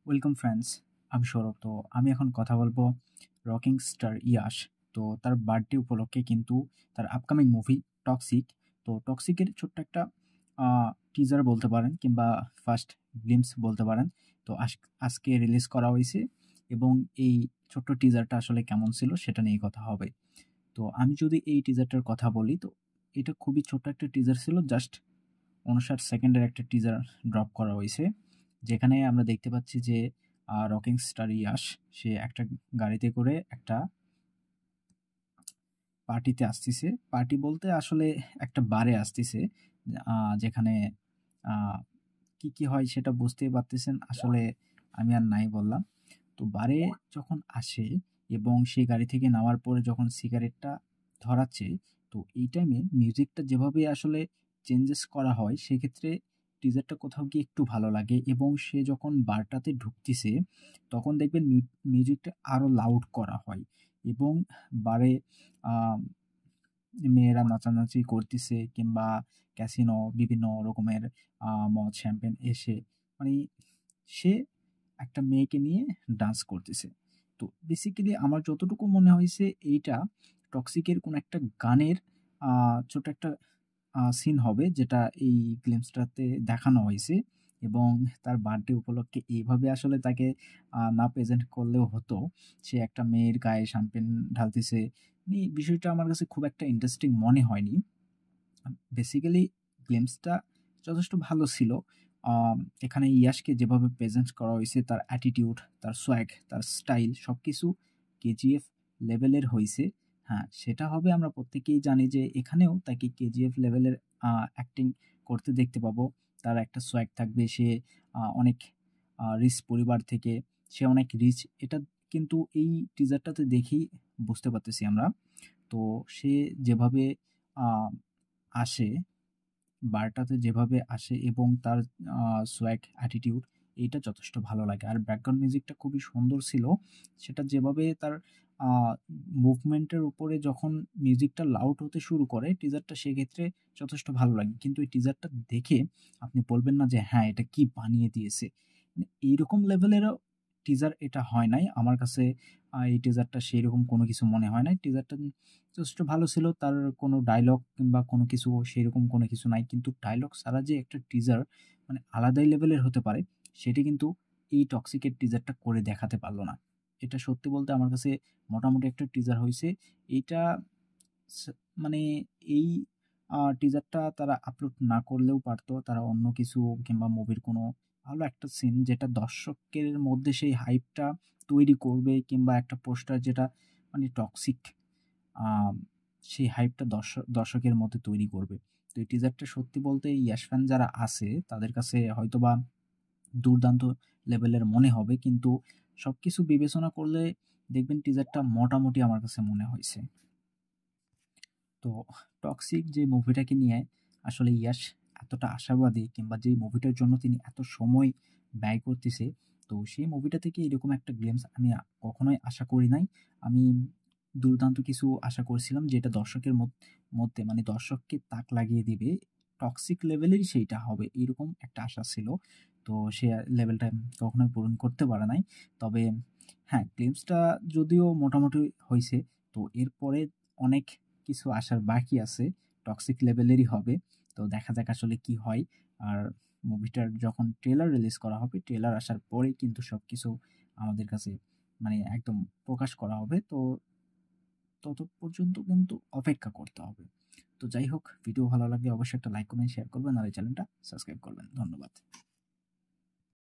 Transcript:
Welcome friends, আমি সৌরভ। তো আমি এখন কথা বলবো রকিং স্টার ইয়াশ। তো তার বার্থডে উপলক্ষে কিন্তু তার আপকামিং মুভি টক্সিক। তো টক্সিকের ছোট্ট একটা টিজার বলতে পারেন কিংবা ফার্স্ট গ্লিমস বলতে পারেন। তো আজকে রিলিজ করা হয়েছে এবং এই ছোট্ট টিজারটা আসলে কেমন ছিল সেটা নিয়ে কথা হবে। তো আমি যদি এই টিজারটার কথা বলি, তো এটা খুবই ছোট্ট একটা টিজার ছিল, জাস্ট 59 সেকেন্ডের একটা টিজার ড্রপ করা হয়েছে, যেখানে আমরা দেখতে পাচ্ছি যে রকিং স্টার ইয়াশ সে একটা গাড়িতে করে একটা পার্টিতে আসতেছে। পার্টি বলতে আসলে একটা বারে আসতেছে, যেখানে আহ, কি কি হয় সেটা বুঝতেই পারতেছেন। আসলে আমি আর নাই বললাম। তো বারে যখন আসে এবং সেই গাড়ি থেকে নামার পরে যখন সিগারেটটা ধরাচ্ছে, তো এই টাইমে মিউজিকটা যেভাবে আসলে চেঞ্জেস করা হয়, সেক্ষেত্রে টিজারটা কোথাও গিয়ে একটু ভালো লাগে। এবং সে যখন বারটাতে ঢুকতেছে, তখন দেখবেন মিউজিকটা আরও লাউড করা হয় এবং বারে আহ, মেয়েরা নাচানাচি করতেছে কিংবা ক্যাসিনো বিভিন্ন রকমের মদ শ্যাম্পেন এসে, মানে সে একটা মেয়েকে নিয়ে ডান্স করতেছে। তো বেসিক্যালি আমার যতটুকু মনে হয়েছে, এইটা টক্সিকের কোনো একটা গানের ছোট একটা সিন হবে, যেটা এই গ্লিমসটাতে দেখানো হয়েছে। এবং তার বার্থডে উপলক্ষে এইভাবে আসলে তাকে না প্রেজেন্ট করলেও হতো। সে একটা মেয়ের গায়ে শ্যাম্পেন ঢালতেছে। এই বিষয়টা আমার কাছে খুব একটা ইন্টারেস্টিং মনে হয়নি। বেসিক্যালি গ্লিমসটা যথেষ্ট ভালো ছিল। এখানে ইয়াশকে যেভাবে প্রেজেন্ট করা হয়েছে, তার অ্যাটিটিউড, তার সোয়াগ, তার স্টাইল সব কিছু কেজিএফ লেভেলের হয়েছে। হ্যাঁ, সেটা হবে, আমরা প্রত্যেকেই জানি যে এখানেও তাকে কেজিএফ লেভেলের অ্যাক্টিং করতে দেখতে পাবো। তার একটা সোয়াগ থাকবে, সে অনেক রিচ পরিবার থেকে, সে অনেক রিচ, এটা কিন্তু এই টিজারটাতে দেখেই বুঝতে পারতেছি আমরা। তো সে যেভাবে আহ, আসে, বারটাতে যেভাবে আসে এবং তার সোয়াগ অ্যাটিটিউড, এইটা যথেষ্ট ভালো লাগে। আর ব্যাকগ্রাউন্ড মিউজিকটা খুবই সুন্দর ছিল। সেটা যেভাবে তার মুভমেন্টের উপরে যখন মিউজিকটা লাউড হতে শুরু করে টিজারটা, সেক্ষেত্রে যথেষ্ট ভালো লাগে। কিন্তু এই টিজারটা দেখে আপনি বলবেন না যে হ্যাঁ, এটা কি বানিয়ে দিয়েছে। মানে এইরকম লেভেলেরও টিজার এটা হয় নাই আমার কাছে। এই টিজারটা সেই রকম কোনো কিছু মনে হয় নাই। টিজারটা যথেষ্ট ভালো ছিল। তার কোনো ডায়লগ কিংবা কোনো কিছু সেরকম কোনো কিছু নাই। কিন্তু ডায়লগ ছাড়া যে একটা টিজার মানে আলাদাই লেভেলের হতে পারে, সেটি কিন্তু এই টক্সিকের টিজারটা করে দেখাতে পারলো না। এটা সত্যি বলতে আমার কাছে মোটামুটি একটা টিজার হইছে। এইটা মানে এই টিজারটা তারা আপলোড না করলেও পারতো। তারা অন্য কিছু কিংবা মুভির কোনো ভালো একটা সিন, যেটা দর্শকের মধ্যে সেই হাইপটা তৈরি করবে, কিংবা একটা পোস্টার যেটা মানে টক্সিক, আম সেই হাইপটা দর্শকের মধ্যে তৈরি করবে। তো এই টিজারটা সত্যি বলতে ইয়াশ ফ্যান যারা আছে তাদের কাছে হয়তোবা দুর্দান্ত লেভেলের মনে হবে, কিন্তু সবকিছু বিবেচনা করলে দেখবেন টিজারটা মোটামুটি আমার কাছে মনে হয়েছে। তো টক্সিক যে মুভিটাকে নিয়ে আসলে ইয়াশ এতটা আশাবাদী, কিংবা যে মুভিটার জন্য তিনি এত সময় ব্যয় করতেছে, তো সেই মুভিটা থেকে এরকম একটা গ্লিমস আমি কখনোই আশা করি নাই। আমি দুর্দান্ত কিছু আশা করছিলাম, যেটা দর্শকের মধ্যে মানে দর্শককে তাক লাগিয়ে দিবে, টক্সিক লেভেলেরই সেইটা হবে, এরকম একটা আশা ছিল। তো সে লেভেলটা কখনোই পূরণ করতে পারে নাই। তবে হ্যাঁ, গ্লিমসটা যদিও মোটামুটি হয়েছে, তো এরপরে অনেক কিছু আসার বাকি আছে, টক্সিক লেভেলেরই হবে। তো দেখা যাক আসলে কি হয়। আর মুভিটার যখন ট্রেলার রিলিজ করা হবে, ট্রেলার আসার পরেই কিন্তু সবকিছু আমাদের কাছে মানে একদম প্রকাশ করা হবে। তো তত পর্যন্ত কিন্তু অপেক্ষা করতে হবে। তো যাই হোক, ভিডিও ভালো লাগলে অবশ্যই একটা লাইক করবেন, শেয়ার করবেন আর এই চ্যানেলটা সাবস্ক্রাইব করবেন। ধন্যবাদ।